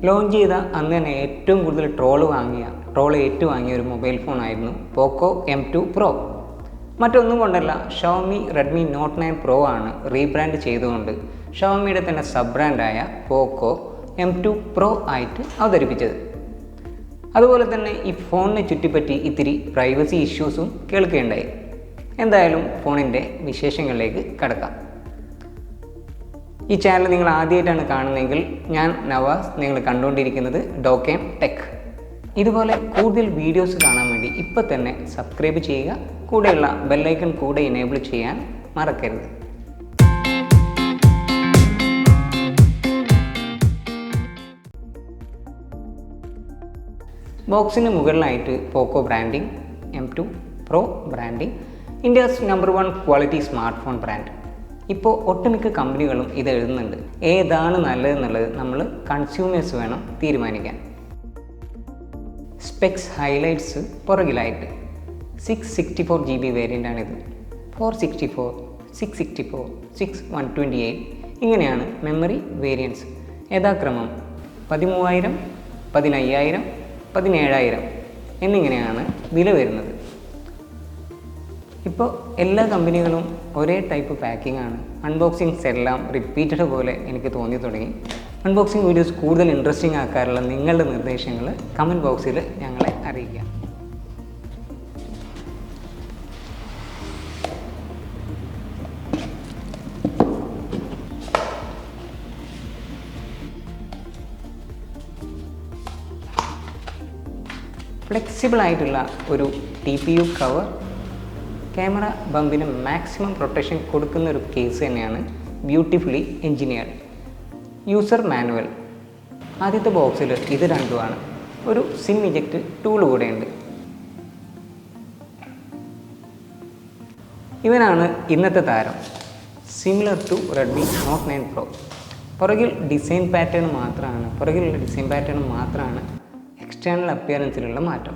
Launch ചെയ്ത അന്ന് തന്നെ ഏറ്റവും കൂടുതൽ ട്രോൾ ഏറ്റുവാങ്ങിയ ഒരു മൊബൈൽ ഫോണായിരുന്നു പോക്കോ M2 Pro. മറ്റൊന്നും കൊണ്ടല്ല, ഷവോമി റെഡ്മി നോട്ട് 9 Pro ആണ് റീബ്രാൻഡ് ചെയ്തുകൊണ്ട് ഷവോമിയുടെ തന്നെ സബ് ബ്രാൻഡായ പോക്കോ M2 Pro ആയിട്ട് അവതരിപ്പിച്ചത്. അതുപോലെ തന്നെ ഈ ഫോണിനെ ചുറ്റിപ്പറ്റി ഇത്തിരി പ്രൈവസി ഇഷ്യൂസും കേൾക്കുകയുണ്ടായി. എന്തായാലും ഫോണിൻ്റെ വിശേഷങ്ങളിലേക്ക് കടക്കാം. ഈ ചാനൽ നിങ്ങൾ ആദ്യമായിട്ടാണ് കാണുന്നതെങ്കിൽ ഞാൻ നവാസ്, നിങ്ങൾ കണ്ടുകൊണ്ടിരിക്കുന്നത് ഡോക്കേം ടെക്. ഇതുപോലെ കൂടുതൽ വീഡിയോസ് കാണാൻ വേണ്ടി ഇപ്പോൾ തന്നെ സബ്സ്ക്രൈബ് ചെയ്യുക, കൂടെയുള്ള ബെല്ലൈക്കൺ കൂടെ എനേബിൾ ചെയ്യാൻ മറക്കരുത്. ബോക്സിന് മുകളിലായിട്ട് Poco branding, M2 Pro branding, India's number 1 quality smart phone brand. ഇപ്പോൾ ഒട്ടുമിക്ക കമ്പനികളും ഇത് എഴുതുന്നുണ്ട്. ഏതാണ് നല്ലതെന്നുള്ളത് നമ്മൾ കൺസ്യൂമേഴ്സ് വേണം തീരുമാനിക്കാൻ. സ്പെക്സ് ഹൈലൈറ്റ്സ് പുറകിലായിട്ട് 664 GB വേരിയൻ്റാണിത്. 464, 664, 128 ഇങ്ങനെയാണ് മെമ്മറി വേരിയൻറ്റ്സ്. യഥാക്രമം 13,000, 15,000, 17,000 എന്നിങ്ങനെയാണ് വില വരുന്നത്. ഇപ്പോൾ എല്ലാ കമ്പനികളും ഒരേ ടൈപ്പ് പാക്കിംഗ് ആണ്. അൺബോക്സിങ്സ് എല്ലാം റിപ്പീറ്റഡ് പോലെ എനിക്ക് തോന്നി തുടങ്ങി. അൺബോക്സിങ് വീഡിയോസ് കൂടുതൽ ഇൻട്രസ്റ്റിംഗ് ആക്കാറുള്ള നിങ്ങളുടെ നിർദ്ദേശങ്ങൾ കമൻറ്റ് ബോക്സിൽ ഞങ്ങളെ അറിയിക്കാം. ഫ്ലെക്സിബിൾ ആയിട്ടുള്ള ഒരു TPU കവർ, ക്യാമറ ബമ്പിന് മാക്സിമം പ്രൊട്ടക്ഷൻ കൊടുക്കുന്ന ഒരു കേസ് തന്നെയാണ് ബ്യൂട്ടിഫുള്ളി എൻജിനീയർഡ്. യൂസർ മാനുവൽ ആദ്യത്തെ ബോക്സിൽ ഇത് രണ്ടുമാണ്. ഒരു സിം ഇജക്റ്റ് ടൂൾ കൂടെയുണ്ട്. ഇവനാണ് ഇന്നത്തെ താരം, similar to Redmi Note 9 Pro. പുറകിലുള്ള ഡിസൈൻ പാറ്റേൺ മാത്രമാണ് എക്സ്റ്റേണൽ അപ്പിയറൻസിലുള്ള മാറ്റം.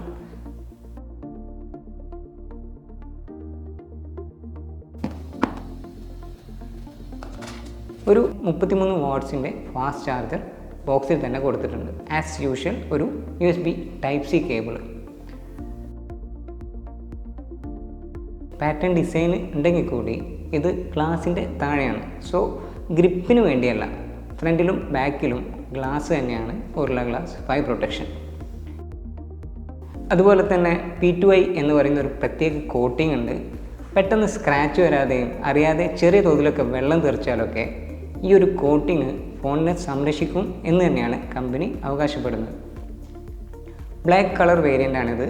ഒരു 33 വാട്ട്സിൻ്റെ ഫാസ്റ്റ് ചാർജർ ബോക്സിൽ തന്നെ കൊടുത്തിട്ടുണ്ട്. ആസ് യൂഷ്വൽ ഒരു USB Type-C cable. Pattern design ഉണ്ടെങ്കിൽ കൂടി ഇത് ഗ്ലാസിൻ്റെ താഴെയാണ്. സോ ഗ്രിപ്പിന് വേണ്ടിയല്ല, ഫ്രണ്ടിലും ബാക്കിലും ഗ്ലാസ് തന്നെയാണ് ഒറില്ല ഗ്ലാസ് 5 പ്രൊട്ടക്ഷൻ. അതുപോലെ തന്നെ P2I എന്ന് പറയുന്ന ഒരു പ്രത്യേക കോട്ടിംഗ് ഉണ്ട്. പെട്ടെന്ന് സ്ക്രാച്ച് വരാതെയും അറിയാതെ ചെറിയ തോതിലൊക്കെ വെള്ളം തെറിച്ചാലൊക്കെ ഈ ഒരു കോട്ടിങ് ഫോണിനെ സംരക്ഷിക്കും എന്ന് തന്നെയാണ് കമ്പനി അവകാശപ്പെടുന്നത്. ബ്ലാക്ക് കളർ വേരിയൻ്റാണിത്.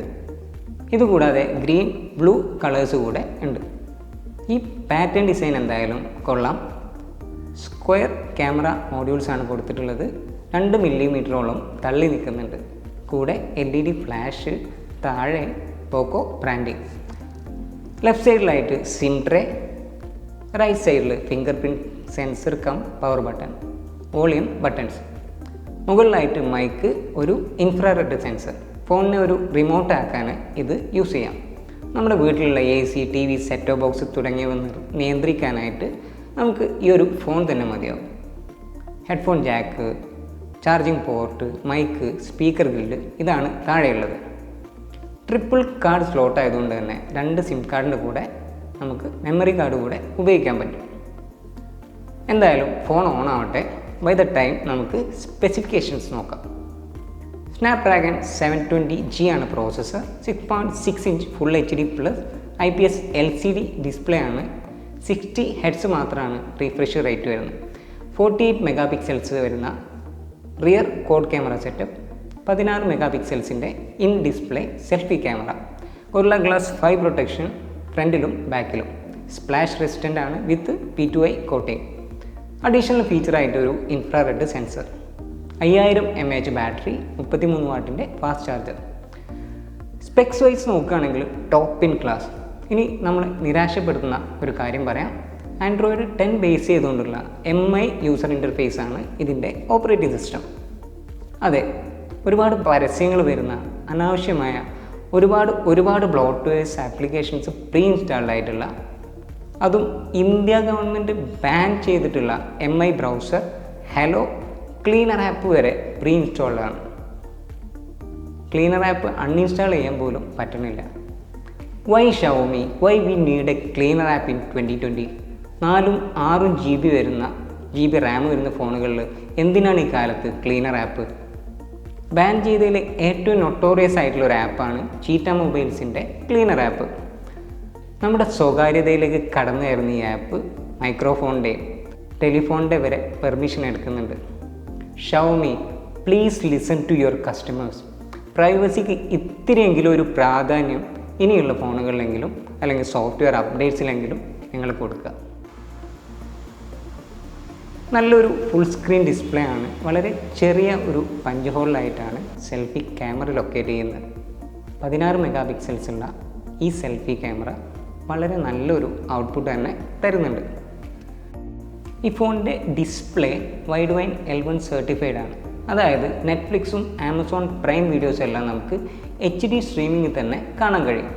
ഇതുകൂടാതെ ഗ്രീൻ, ബ്ലൂ കളേഴ്സ് കൂടെ ഉണ്ട്. ഈ പാറ്റേൺ ഡിസൈൻ എന്തായാലും കൊള്ളാം. സ്ക്വയർ ക്യാമറ മോഡ്യൂൾസാണ് കൊടുത്തിട്ടുള്ളത്. 2 മില്ലിമീറ്ററോളം തള്ളി നിൽക്കുന്നുണ്ട്. കൂടെ LED ഫ്ലാഷ്, താഴെ പോക്കോ ബ്രാൻഡിങ്. ലെഫ്റ്റ് സൈഡിലായിട്ട് സിം ട്രേ, റൈറ്റ് സൈഡിൽ finger print sensor cum power button, volume buttons. മുകളിലായിട്ട് മൈക്ക്, ഒരു ഇൻഫ്രാറെഡ് സെൻസർ. ഫോണിനെ ഒരു റിമോട്ട് ആക്കാൻ ഇത് യൂസ് ചെയ്യാം. നമ്മുടെ വീട്ടിലുള്ള AC, TV, set top box തുടങ്ങിയവ നിയന്ത്രിക്കാനായിട്ട് നമുക്ക് ഈ ഒരു ഫോൺ തന്നെ മതിയാവും. Headphone jack, charging port, mic, speaker grill ഇതാണ് താഴെയുള്ളത്. ട്രിപ്പിൾ കാർഡ് സ്ലോട്ട് ആയതുകൊണ്ട് തന്നെ 2 സിം കാർഡിൻ്റെ കൂടെ നമുക്ക് മെമ്മറി കാർഡ് കൂടെ ഉപയോഗിക്കാൻ പറ്റും. എന്തായാലും ഫോൺ ഓൺ ആവട്ടെ. ബൈ ദ ടൈം നമുക്ക് സ്പെസിഫിക്കേഷൻസ് നോക്കാം. സ്നാപ്ഡ്രാഗൺ 720G ആണ് processor. 6.6 inch full HD plus IPS LCD display ആണ്. 60 Hz മാത്രമാണ് റീഫ്രഷ് റേറ്റ് വരുന്നത്. 48 മെഗാ പിക്സൽസ് വരുന്ന rear quad camera setup, 16 mega പിക്സൽസിൻ്റെ in display selfie camera, Gorilla glass 5 protection ഫ്രണ്ടിലും ബാക്കിലും, സ്പ്ലാഷ് റെസിസ്റ്റൻ്റ് ആണ് വിത്ത് P2I കോട്ടിംഗ്. അഡീഷണൽ ഫീച്ചറായിട്ട് ഒരു ഇൻഫ്രാറെഡ് സെൻസർ, 5000 mAh ബാറ്ററി, 33 വാട്ടിൻ്റെ ഫാസ്റ്റ് ചാർജർ. സ്പെക്സ് വൈസ് നോക്കുകയാണെങ്കിൽ ടോപ്പ് ഇൻ ക്ലാസ്. ഇനി നമ്മളെ നിരാശപ്പെടുത്തുന്ന ഒരു കാര്യം പറയാം. ആൻഡ്രോയിഡ് 10 ബേസ് ചെയ്തുകൊണ്ടുള്ള MI യൂസർ ഇൻ്റർഫേസ് ആണ് ഇതിൻ്റെ ഓപ്പറേറ്റിംഗ് സിസ്റ്റം. അതെ, ഒരുപാട് പരസ്യങ്ങൾ വരുന്ന അനാവശ്യമായ ഒരുപാട് ബ്ലോട്ട്വെയർസ് ആപ്ലിക്കേഷൻസ് പ്രീ ഇൻസ്റ്റാൾഡ് ആയിട്ടുള്ള, അതും ഇന്ത്യ ഗവൺമെൻറ് ബാൻ ചെയ്തിട്ടുള്ള MI browser, hello, cleaner app വരെ പ്രീ ഇൻസ്റ്റാൾഡ് ആണ്. ക്ലീനർ ആപ്പ് അൺഇൻസ്റ്റാൾ ചെയ്യാൻ പോലും പറ്റുന്നില്ല. Why Xiaomi, why we need a cleaner app in 2020? 4-6 GB RAM വരുന്ന ഫോണുകളിൽ എന്തിനാണ് ഈ കാലത്ത് ക്ലീനർ ആപ്പ്? ബാൻ ചെയ്തതിൽ ഏറ്റവും നൊട്ടോറിയസ് ആയിട്ടുള്ള ഒരു ആപ്പാണ് ചീറ്റ മൊബൈൽസിൻ്റെ ക്ലീനർ ആപ്പ്. നമ്മുടെ സ്വകാര്യതയിലേക്ക് കടന്നു കയറുന്ന ഈ ആപ്പ് മൈക്രോഫോണിൻ്റെയും ടെലിഫോണിൻ്റെ വരെ പെർമിഷൻ എടുക്കുന്നുണ്ട്. Xiaomi, please listen to your customers. പ്രൈവസിക്ക് ഇത്തിരിയെങ്കിലും ഒരു പ്രാധാന്യം ഇനിയുള്ള ഫോണുകളിലെങ്കിലും അല്ലെങ്കിൽ സോഫ്റ്റ്വെയർ അപ്ഡേറ്റ്സിലെങ്കിലും നിങ്ങൾ കൊടുക്കുക. നല്ലൊരു ഫുൾ സ്ക്രീൻ ഡിസ്പ്ലേ ആണ്. വളരെ ചെറിയ ഒരു പഞ്ച് ഹോളിലായിട്ടാണ് സെൽഫി ക്യാമറ ലൊക്കേറ്റ് ചെയ്യുന്നത്. 16 മെഗാ പിക്സൽസ് ഉള്ള ഈ സെൽഫി ക്യാമറ വളരെ നല്ലൊരു ഔട്ട്പുട്ട് തന്നെ തരുന്നുണ്ട്. ഈ ഫോണിൻ്റെ display wide wine L1 certified ആണ്. അതായത് നെറ്റ്ഫ്ലിക്സും ആമസോൺ പ്രൈം വീഡിയോസും എല്ലാം നമുക്ക് HD സ്ട്രീമിംഗ് തന്നെ കാണാൻ കഴിയും.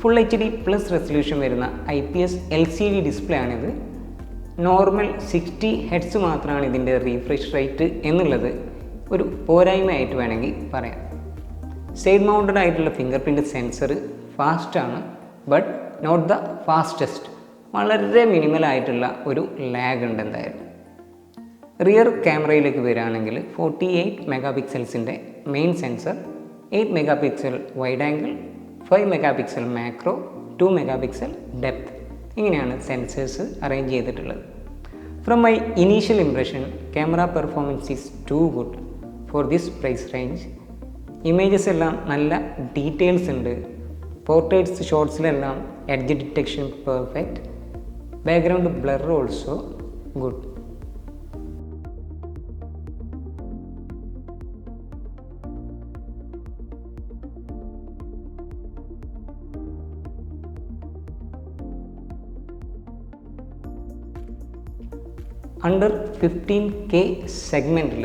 ഫുൾ HD പ്ലസ് റെസൊല്യൂഷൻ വരുന്ന IPS LCD ഡിസ്പ്ലേ ആണിത്. നോർമൽ 60 Hz മാത്രമാണ് ഇതിൻ്റെ റീഫ്രഷ് റേറ്റ് എന്നുള്ളത് ഒരു പോരായ്മയായിട്ട് വേണമെങ്കിൽ പറയാം. സൈഡ് മൗണ്ടഡ് ആയിട്ടുള്ള ഫിംഗർ പ്രിൻറ്റ് സെൻസർ ഫാസ്റ്റാണ്, ബട്ട് നോട്ട് ദ ഫാസ്റ്റസ്റ്റ്. വളരെ മിനിമലായിട്ടുള്ള ഒരു ലാഗ് ഉണ്ട് എന്തായാലും. റിയർ ക്യാമറയിലേക്ക് വരികയാണെങ്കിൽ 48 മെഗാ പിക്സൽസിൻ്റെ main sensor, 8 mega pixel wide angle, 5 mega pixel macro, 2 mega pixel depth, ഇങ്ങനെയാണ് സെൻസേഴ്സ് അറേഞ്ച് ചെയ്തിട്ടുള്ളത്. From my initial impression, camera performance is too good for this price range. Images എല്ലാം നല്ല details ഉണ്ട്. Portraits ഷോട്ട്സിലെല്ലാം edge detection perfect. Background blur also good. Under 15K സെഗ്മെൻറ്റിൽ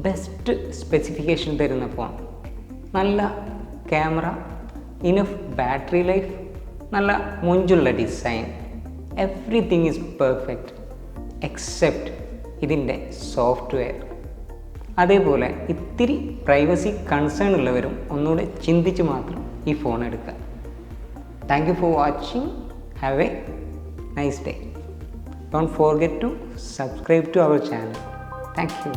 best specification തരുന്ന phone. നല്ല camera, enough battery life, നല്ല മൊഞ്ചുള്ള design, everything is perfect except ഇതിൻ്റെ സോഫ്റ്റ്വെയർ. അതേപോലെ ഇത്തിരി പ്രൈവസി കൺസേൺ ഉള്ളവരും ഒന്നുകൂടെ ചിന്തിച്ച് മാത്രം ഈ ഫോൺ എടുക്കുക. Thank you for watching. Have A nice day. Don't forget to subscribe to our channel. Thank you.